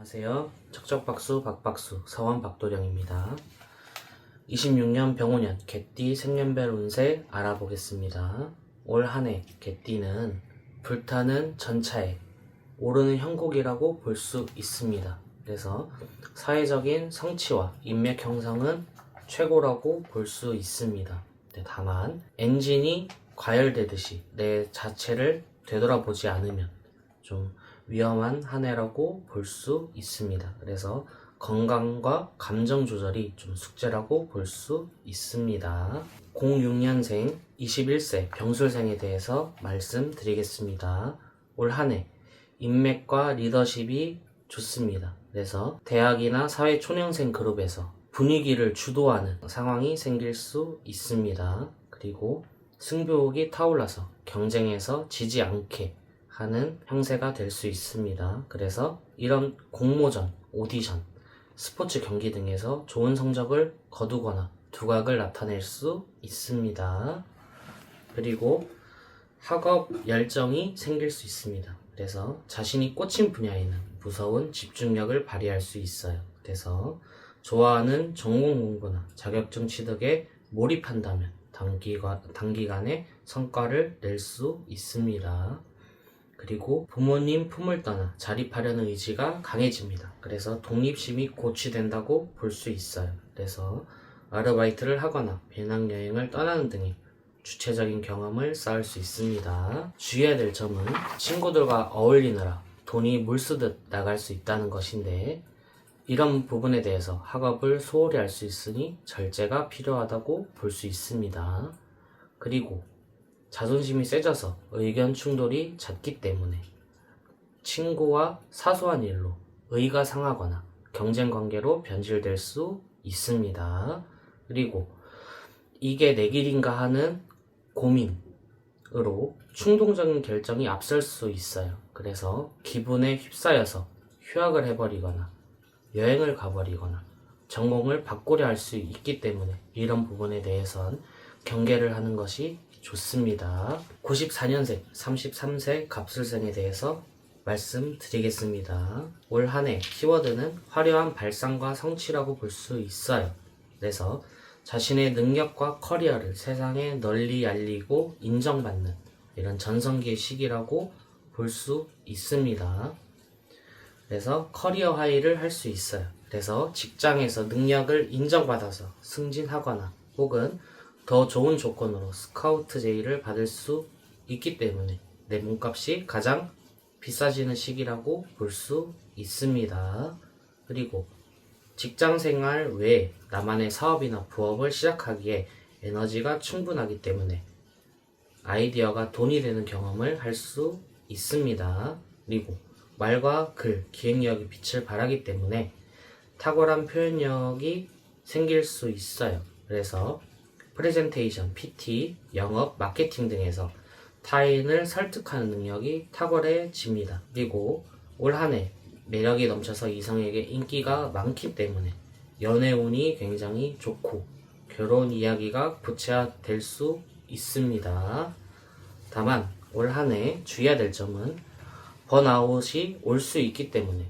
안녕하세요. 척척박수 박박수 서원 박도령입니다. 26년 병오년 개띠 생년별 운세 알아보겠습니다. 올 한해 개띠는 불타는 전차에 오르는 형국이라고 볼 수 있습니다. 그래서 사회적인 성취와 인맥 형성은 최고라고 볼 수 있습니다. 다만 엔진이 과열되듯이 내 자체를 되돌아보지 않으면 좀 위험한 한 해라고 볼 수 있습니다. 그래서 건강과 감정 조절이 좀 숙제라고 볼 수 있습니다. 06년생 21세 병술생에 대해서 말씀드리겠습니다. 올 한 해 인맥과 리더십이 좋습니다. 그래서 대학이나 사회 초년생 그룹에서 분위기를 주도하는 상황이 생길 수 있습니다. 그리고 승부욕이 타올라서 경쟁에서 지지 않게 하는 형세가 될 수 있습니다. 그래서 이런 공모전, 오디션, 스포츠 경기 등에서 좋은 성적을 거두거나 두각을 나타낼 수 있습니다. 그리고 학업 열정이 생길 수 있습니다. 그래서 자신이 꽂힌 분야에는 무서운 집중력을 발휘할 수 있어요. 그래서 좋아하는 전공 공부나 자격증 취득에 몰입한다면 단기간에 성과를 낼 수 있습니다. 그리고 부모님 품을 떠나 자립하려는 의지가 강해집니다. 그래서 독립심이 고취된다고 볼 수 있어요. 그래서 아르바이트를 하거나 배낭여행을 떠나는 등의 주체적인 경험을 쌓을 수 있습니다. 주의해야 될 점은 친구들과 어울리느라 돈이 물쓰듯 나갈 수 있다는 것인데, 이런 부분에 대해서 학업을 소홀히 할 수 있으니 절제가 필요하다고 볼 수 있습니다. 그리고 자존심이 세져서 의견 충돌이 잦기 때문에 친구와 사소한 일로 의가 상하거나 경쟁 관계로 변질될 수 있습니다. 그리고 이게 내 길인가 하는 고민으로 충동적인 결정이 앞설 수 있어요. 그래서 기분에 휩싸여서 휴학을 해버리거나 여행을 가버리거나 전공을 바꾸려 할 수 있기 때문에 이런 부분에 대해선 경계를 하는 것이 좋습니다. 94년생 33세 갑술생에 대해서 말씀드리겠습니다. 올 한 해 키워드는 화려한 발상과 성취라고 볼 수 있어요. 그래서 자신의 능력과 커리어를 세상에 널리 알리고 인정받는 이런 전성기의 시기라고 볼 수 있습니다. 그래서 커리어 하이를 할 수 있어요. 그래서 직장에서 능력을 인정받아서 승진하거나 혹은 더 좋은 조건으로 스카우트 제의를 받을 수 있기 때문에 내 몸값이 가장 비싸지는 시기라고 볼 수 있습니다. 그리고 직장생활 외에 나만의 사업이나 부업을 시작하기에 에너지가 충분하기 때문에 아이디어가 돈이 되는 경험을 할 수 있습니다. 그리고 말과 글, 기획력이 빛을 발하기 때문에 탁월한 표현력이 생길 수 있어요. 그래서 프레젠테이션, PT, 영업, 마케팅 등에서 타인을 설득하는 능력이 탁월해집니다. 그리고 올 한 해 매력이 넘쳐서 이성에게 인기가 많기 때문에 연애운이 굉장히 좋고 결혼 이야기가 구체화될 수 있습니다. 다만 올 한 해 주의해야 될 점은 번아웃이 올 수 있기 때문에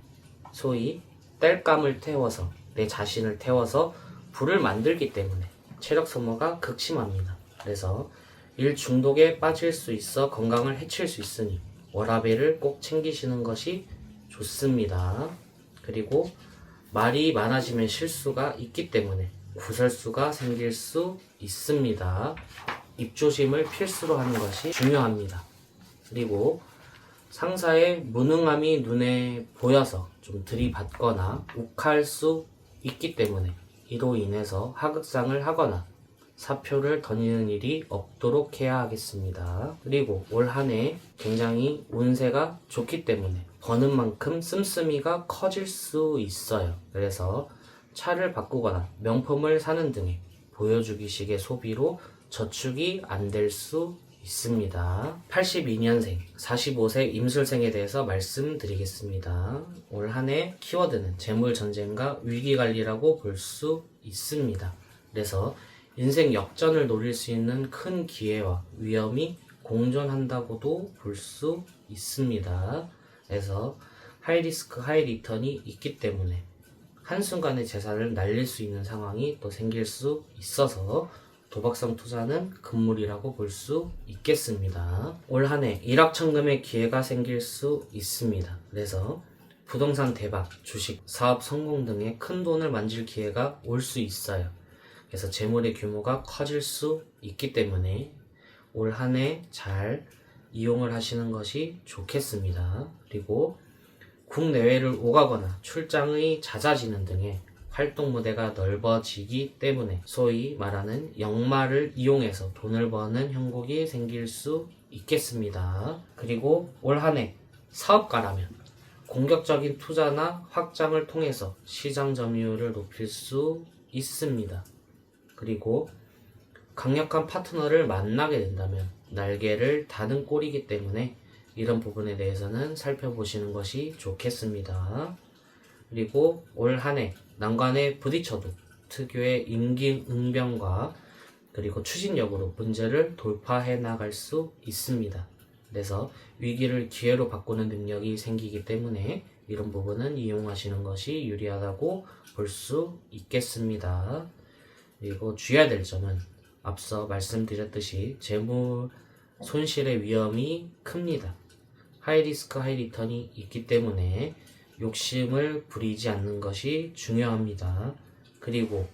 소위 땔감을 태워서 내 자신을 태워서 불을 만들기 때문에 체력 소모가 극심합니다. 그래서 일 중독에 빠질 수 있어 건강을 해칠 수 있으니 워라밸을 꼭 챙기시는 것이 좋습니다. 그리고 말이 많아지면 실수가 있기 때문에 구설수가 생길 수 있습니다. 입조심을 필수로 하는 것이 중요합니다. 그리고 상사의 무능함이 눈에 보여서 좀 들이받거나 욱할 수 있기 때문에 이로 인해서 하극상을 하거나 사표를 던지는 일이 없도록 해야 하겠습니다. 그리고 올 한 해 굉장히 운세가 좋기 때문에 버는 만큼 씀씀이가 커질 수 있어요. 그래서 차를 바꾸거나 명품을 사는 등의 보여주기식의 소비로 저축이 안 될 수 있습니다. 82년생 45세 임술생에 대해서 말씀드리겠습니다. 올 한 해 키워드는 재물전쟁과 위기관리라고 볼 수 있습니다. 그래서 인생 역전을 노릴 수 있는 큰 기회와 위험이 공존한다고도 볼 수 있습니다. 그래서 하이 리스크 하이 리턴이 있기 때문에 한순간에 재산을 날릴 수 있는 상황이 또 생길 수 있어서 도박성 투자는 금물이라고 볼 수 있겠습니다. 올 한 해 일확천금의 기회가 생길 수 있습니다. 그래서 부동산 대박, 주식, 사업 성공 등의 큰 돈을 만질 기회가 올 수 있어요. 그래서 재물의 규모가 커질 수 있기 때문에 올 한 해 잘 이용을 하시는 것이 좋겠습니다. 그리고 국내외를 오가거나 출장이 잦아지는 등의 활동 무대가 넓어지기 때문에 소위 말하는 역마를 이용해서 돈을 버는 형국이 생길 수 있겠습니다. 그리고 올 한 해 사업가라면 공격적인 투자나 확장을 통해서 시장 점유율을 높일 수 있습니다. 그리고 강력한 파트너를 만나게 된다면 날개를 다는 꼴이기 때문에 이런 부분에 대해서는 살펴보시는 것이 좋겠습니다. 그리고 올 한 해 난관에 부딪혀도 특유의 임기응변과 그리고 추진력으로 문제를 돌파해 나갈 수 있습니다. 그래서 위기를 기회로 바꾸는 능력이 생기기 때문에 이런 부분은 이용하시는 것이 유리하다고 볼 수 있겠습니다. 그리고 주의해야 될 점은 앞서 말씀드렸듯이 재물 손실의 위험이 큽니다. 하이 리스크 하이 리턴이 있기 때문에 욕심을 부리지 않는 것이 중요합니다. 그리고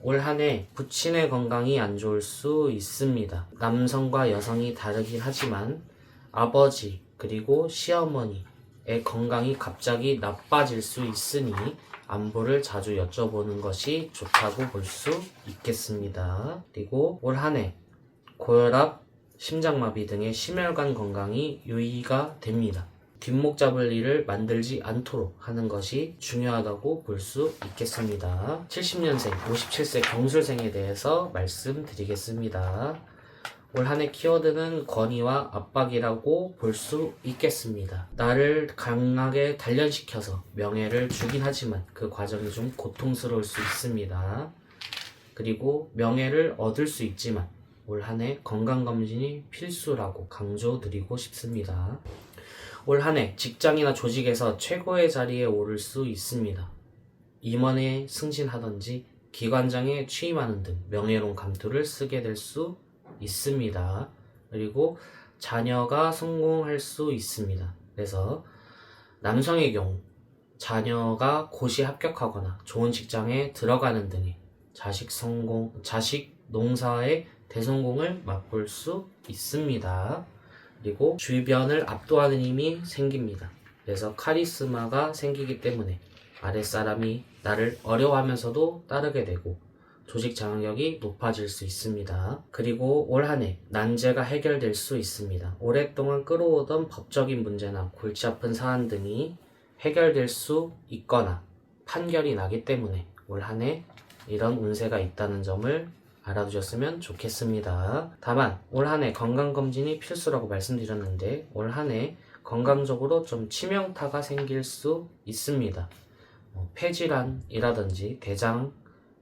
올 한 해 부친의 건강이 안 좋을 수 있습니다. 남성과 여성이 다르긴 하지만 아버지 그리고 시어머니의 건강이 갑자기 나빠질 수 있으니 안부를 자주 여쭤보는 것이 좋다고 볼 수 있겠습니다. 그리고 올 한 해 고혈압, 심장마비 등의 심혈관 건강이 유의가 됩니다. 뒷목 잡을 일을 만들지 않도록 하는 것이 중요하다고 볼 수 있겠습니다. 70년생, 57세 경술생에 대해서 말씀드리겠습니다. 올 한 해 키워드는 권위와 압박이라고 볼 수 있겠습니다. 나를 강하게 단련시켜서 명예를 주긴 하지만 그 과정이 좀 고통스러울 수 있습니다. 그리고 명예를 얻을 수 있지만 올 한 해 건강검진이 필수라고 강조드리고 싶습니다. 올 한 해 직장이나 조직에서 최고의 자리에 오를 수 있습니다. 임원에 승진하든지 기관장에 취임하는 등 명예로운 감투를 쓰게 될 수 있습니다. 그리고 자녀가 성공할 수 있습니다. 그래서 남성의 경우 자녀가 고시 합격하거나 좋은 직장에 들어가는 등의 자식 농사의 대성공을 맛볼 수 있습니다. 그리고 주변을 압도하는 힘이 생깁니다. 그래서 카리스마가 생기기 때문에 아랫사람이 나를 어려워하면서도 따르게 되고 조직 장악력이 높아질 수 있습니다. 그리고 올 한 해 난제가 해결될 수 있습니다. 오랫동안 끌어오던 법적인 문제나 골치 아픈 사안 등이 해결될 수 있거나 판결이 나기 때문에 올 한 해 이런 운세가 있다는 점을 알아두셨으면 좋겠습니다. 다만 올 한 해 건강검진이 필수라고 말씀드렸는데 올 한 해 건강적으로 좀 치명타가 생길 수 있습니다. 폐질환이라든지 대장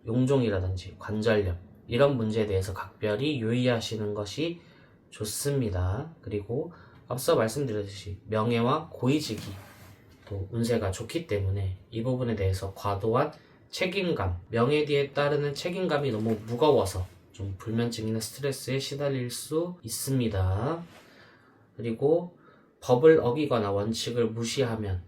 용종이라든지 관절염 이런 문제에 대해서 각별히 유의하시는 것이 좋습니다. 그리고 앞서 말씀드렸듯이 명예와 고위직이 또 운세가 좋기 때문에 이 부분에 대해서 과도한 책임감, 명예 뒤에 따르는 책임감이 너무 무거워서 좀 불면증이나 스트레스에 시달릴 수 있습니다. 그리고 법을 어기거나 원칙을 무시하면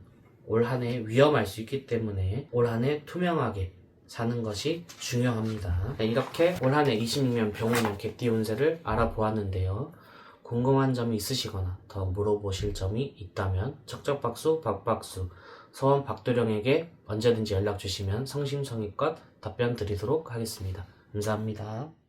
올 한 해 위험할 수 있기 때문에 올 한 해 투명하게 사는 것이 중요합니다. 이렇게 올 한 해 26년 병원년 개띠 운세를 알아보았는데요. 궁금한 점이 있으시거나 더 물어보실 점이 있다면 척척박수 박박수 서원 박도령에게 언제든지 연락 주시면 성심성의껏 답변 드리도록 하겠습니다. 감사합니다.